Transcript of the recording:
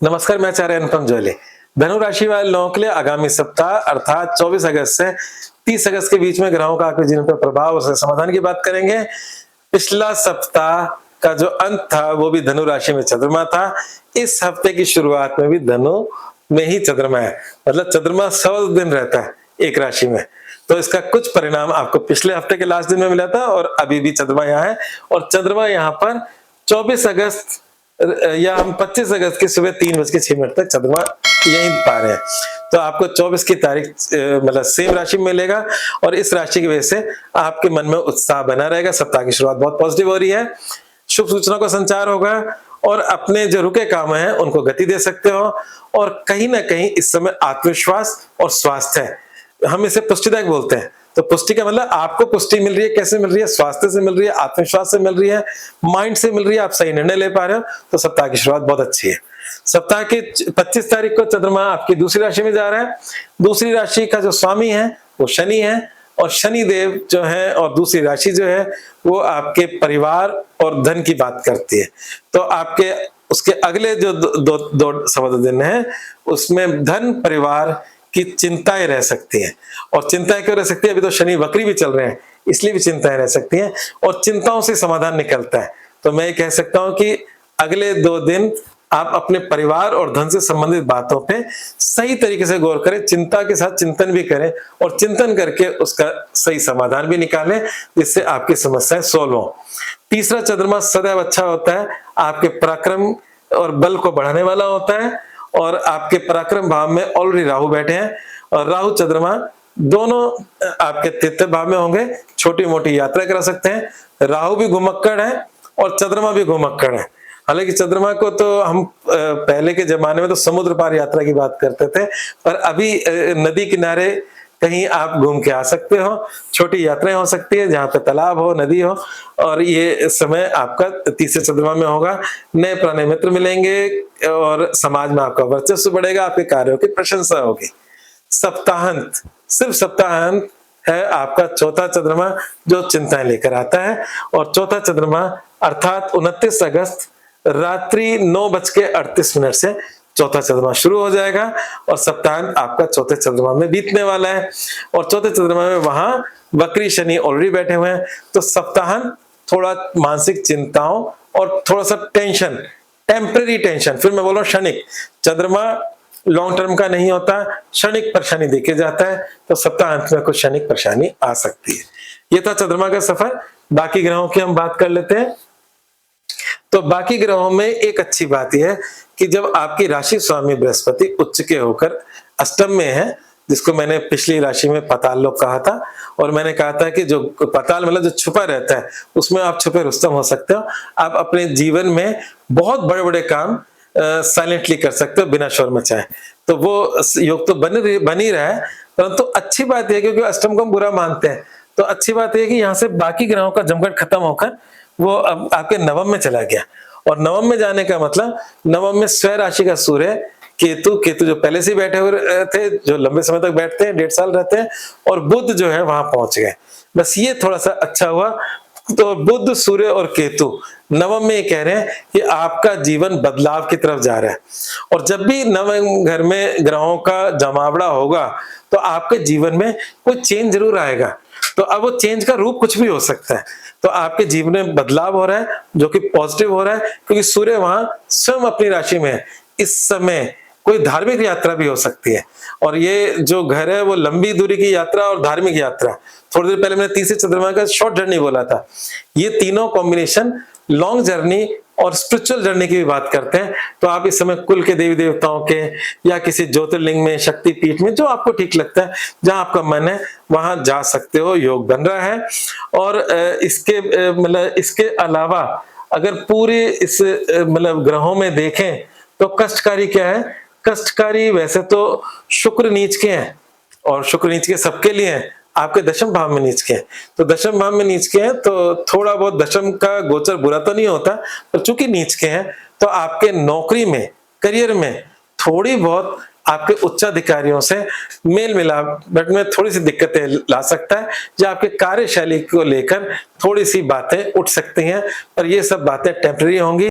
नमस्कार, मैं आचार्य अनुपम ज्वाले। धनु राशि वाले लोगों के लिए आगामी सप्ताह अर्थात 24 अगस्त से 30 अगस्त के बीच में ग्रहों का आपके जीवन पर प्रभाव और समाधान की बात करेंगे। पिछला सप्ताह का जो अंत था वो भी धनु राशि में चंद्रमा था। इस हफ्ते की शुरुआत में भी धनु में ही चंद्रमा है, मतलब चंद्रमा 100 दिन रहता है एक राशि में। तो इसका कुछ परिणाम आपको पिछले हफ्ते के लास्ट दिन में मिला था और अभी भी चंद्रमा यहाँ है। और चंद्रमा यहाँ पर 24 अगस्त या हम 25 अगस्त की सुबह 3:06 तक चंद्रमा यहीं पा रहे हैं। तो आपको 24 की तारीख मतलब सेम राशि में मिलेगा और इस राशि की वजह से आपके मन में उत्साह बना रहेगा। सप्ताह की शुरुआत बहुत पॉजिटिव हो रही है, शुभ सूचना का संचार होगा और अपने जो रुके काम हैं उनको गति दे सकते हो। और कहीं ना कहीं इस समय आत्मविश्वास और स्वास्थ्य है, हम इसे पुष्टिदायक बोलते हैं। तो पुष्टि का मतलब आपको पुष्टि मिल रही है, कैसे मिल रही है? स्वास्थ्य से मिल रही है, आत्मविश्वास से मिल रही है, माइंड से मिल रही है, आप सही निर्णय ले पा रहे हो। तो सप्ताह की शुरुआत बहुत अच्छी है। सप्ताह की 25 तारीख को चंद्रमा आपकी दूसरी राशि में जा रहा है। दूसरी राशि का जो स्वामी है वो शनि है और शनि देव जो है और दूसरी राशि जो है वो आपके परिवार और धन की बात करती है। तो आपके उसके अगले जो दो सवा दो दिन है उसमें धन परिवार की चिंताएं रह सकती हैं। और चिंताएं क्यों रह सकती है? अभी तो शनि वक्री भी चल रहे हैं, इसलिए भी चिंताएं रह सकती हैं और चिंताओं से समाधान निकलता है। तो मैं ये कह सकता हूं कि अगले 2 दिन आप अपने परिवार और धन से संबंधित बातों पे सही तरीके से गौर करें, चिंता के साथ चिंतन भी करें और चिंतन करके उसका सही समाधान भी निकालें जिससे आपकी समस्याएं सोल्व हो। तीसरा चंद्रमा सदैव अच्छा होता है, आपके पराक्रम और बल को बढ़ाने वाला होता है। और आपके पराक्रम भाव में ऑलरेडी राहु बैठे हैं और राहु चंद्रमा दोनों आपके तृतीय भाव में होंगे, छोटी मोटी यात्रा करा सकते हैं। राहु भी घुमक्कड़ है और चंद्रमा भी घुमक्कड़ है। हालांकि चंद्रमा को तो हम पहले के जमाने में तो समुद्र पार यात्रा की बात करते थे, पर अभी नदी किनारे कहीं आप घूम के आ सकते हो, छोटी यात्राएं हो सकती है जहां पे तालाब हो, नदी हो। और ये समय आपका तीसरे चंद्रमा में होगा, नए पुराने मित्र मिलेंगे और समाज में आपका वर्चस्व बढ़ेगा, आपके कार्यों की प्रशंसा होगी। सप्ताहांत, सिर्फ सप्ताहांत है आपका चौथा चंद्रमा जो चिंताएं लेकर आता है। और चौथा चंद्रमा अर्थात 29 अगस्त रात्रि 9:38 से चौथा चंद्रमा शुरू हो जाएगा और सप्ताहांत आपका चौथे चंद्रमा में बीतने वाला है। और चौथे चंद्रमा में वहां वक्री शनि ऑलरेडी बैठे हुए हैं। तो सप्ताहांत थोड़ा मानसिक चिंताओं और थोड़ा सा टेंशन, टेम्परेरी टेंशन, फिर मैं बोल रहा हूं क्षणिक, चंद्रमा लॉन्ग टर्म का नहीं होता, क्षणिक परेशानी देखे जाता है। तो सप्ताहांत में कुछ क्षणिक परेशानी आ सकती है। ये था चंद्रमा का सफर। बाकी ग्रहों की हम बात कर लेते हैं। तो बाकी ग्रहों में एक अच्छी बात यह है कि जब आपकी राशि स्वामी बृहस्पति उच्च के होकर अष्टम में है, जिसको मैंने पिछली राशि में पाताल लोक कहा था, और मैंने कहा था कि जो पाताल मतलब जो छुपा रहता है उसमें आप छुपे रुस्तम हो सकते हो। आप अपने जीवन में बहुत बड़े बड़े काम साइलेंटली कर सकते हो बिना शोर मचाए। तो वो योग तो बन ही रहा है, परंतु अच्छी बात यह क्योंकि अष्टम को हम बुरा मानते हैं, तो अच्छी बात यह कि यहाँ से बाकी ग्रहों का जमघट खत्म होकर वो अब आपके नवम में चला गया। और नवम में जाने का मतलब नवम में स्वयं राशि का सूर्य केतु जो पहले से बैठे हुए थे, जो लंबे समय तक बैठते हैं, 1.5 साल रहते हैं, और बुध जो है वहां पहुंच गए। बस ये थोड़ा सा अच्छा हुआ। तो बुध, सूर्य और केतु नवम में ये कह रहे हैं कि आपका जीवन बदलाव की तरफ जा रहा है। और जब भी नवम घर में ग्रहों का जमावड़ा होगा तो आपके जीवन में कोई चेंज जरूर आएगा। तो अब वो चेंज का रूप कुछ भी हो सकता है। तो आपके जीवन में बदलाव हो रहा है जो कि पॉजिटिव हो रहा है, क्योंकि सूर्य वहां स्वयं अपनी राशि में है। इस समय कोई धार्मिक यात्रा भी हो सकती है और ये जो घर है वो लंबी दूरी की यात्रा और धार्मिक यात्रा। थोड़ी देर पहले मैंने तीसरे चंद्रमा का शॉर्ट जर्नी बोला था। ये तीनों कॉम्बिनेशन लॉन्ग जर्नी और स्पिरिचुअल जर्नी की भी बात करते हैं। तो आप इस समय कुल के देवी देवताओं के या किसी ज्योतिर्लिंग में, शक्ति पीठ में, जो आपको ठीक लगता है, जहां आपका मन है वहां जा सकते हो। योग बन रहा है। और इसके अलावा अगर पूरे इस मतलब ग्रहों में देखें तो कष्टकारी क्या है? कष्टकारी वैसे तो शुक्र नीच के हैं और शुक्र नीच के सबके लिए हैं, आपके दशम भाव में नीच के हैं। तो दशम भाव में नीच के हैं तो थोड़ा बहुत दशम का गोचर बुरा तो नहीं होता, पर चूंकि नीच के हैं तो आपके नौकरी में, करियर में थोड़ी बहुत आपके उच्चाधिकारियों से मेल मिलाप में थोड़ी सी दिक्कतें ला सकता है, या आपके कार्यशैली को लेकर थोड़ी सी बातें उठ सकती हैं। पर ये सब बातें टेम्पररी होंगी।